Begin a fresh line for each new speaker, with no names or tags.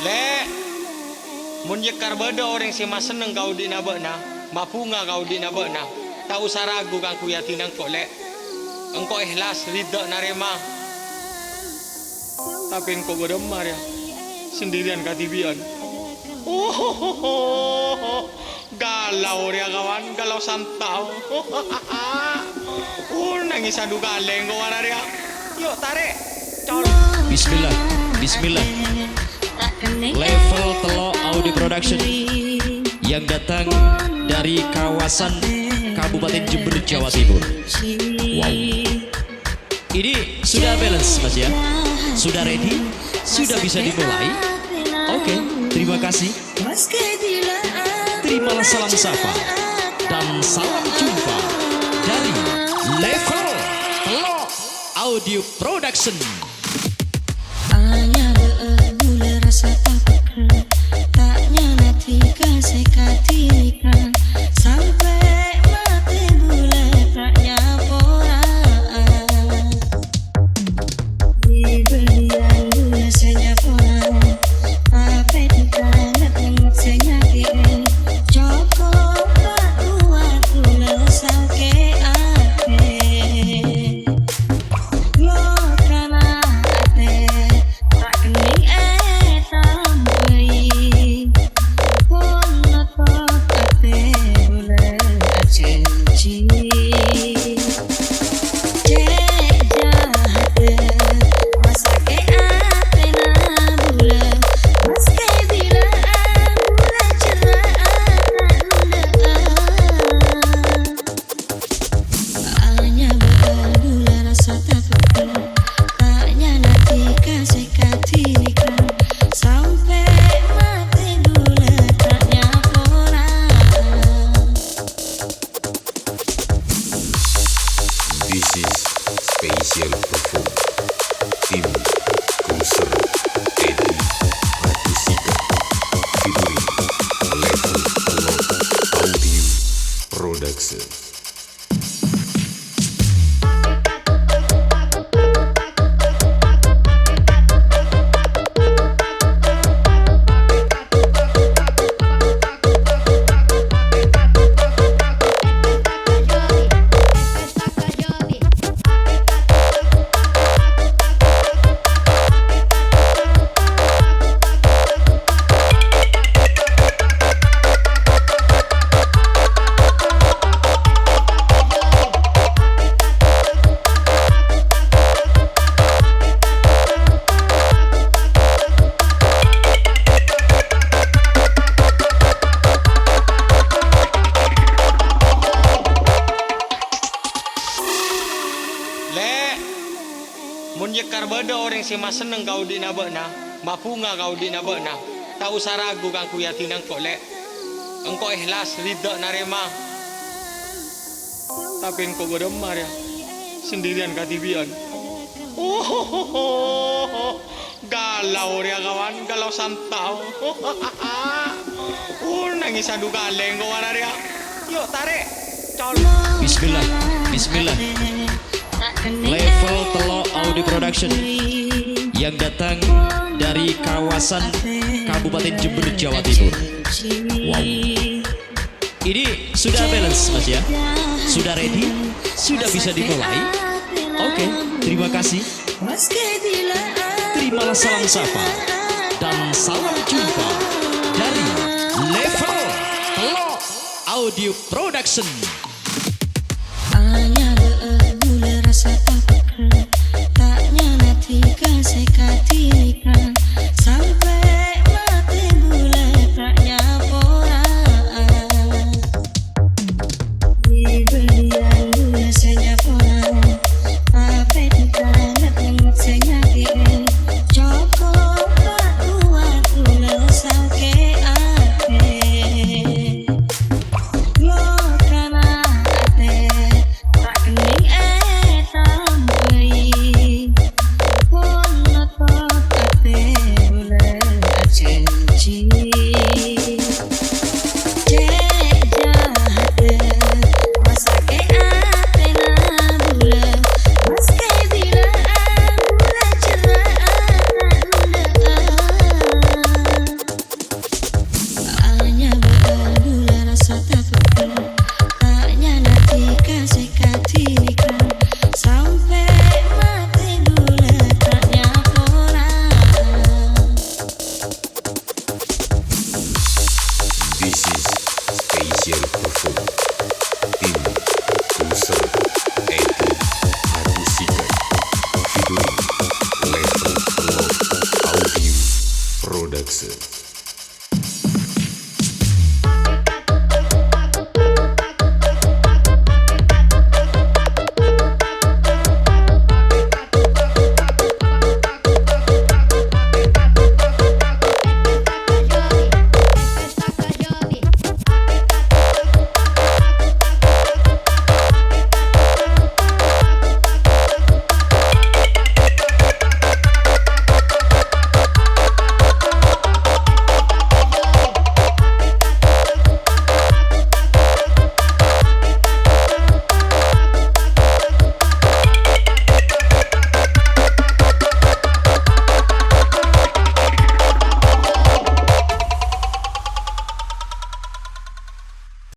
Lek, mun yekar beda orang sih mas seneng kau di nabekna, mapunga kau di nabekna. Tak usah ragu kang ku yakin engkau lek, engkau ikhlas ridho narema. Tapi engkau beremar ya, sendirian katibian. Galau dia kawan, galau santau. Nangis adu kaleng kau warna dia. Yuk tarik, col.
Bismillah, Bismillah. Level Telok Audio Production yang datang dari kawasan Kabupaten Jember, Jawa Timur. Wow. Ini sudah balance mas ya? Sudah ready? Sudah bisa dimulai? Oke, terima kasih. Terimalah salam sapa dan salam jumpa dari Level Telok Audio Production.
This is special perform tim Kuser Edi Pratisika featuring Level Telok Audio Production.
Mun yekar beda orang sih mas seneng kau di nabekna, mapunga kau di nabekna. Tak usah ragu kang ku yakin engkau lek, engkau ikhlas ridho narema. Tapi engkau beremar ya, sendirian katibian. Galau dia kawan, galau santau. Nangis adu kaleng kau warna dia. Yuk tarik, col.
Bismillah, Bismillah. Level Telok Audio Production yang datang dari kawasan Kabupaten Jember, Jawa Timur. Wow. Ini sudah balance mas ya? Sudah ready? Sudah bisa dimulai? Oke, terima kasih. Terimalah salam sapa dan salam jumpa dari Level Telok Audio Production.
Production.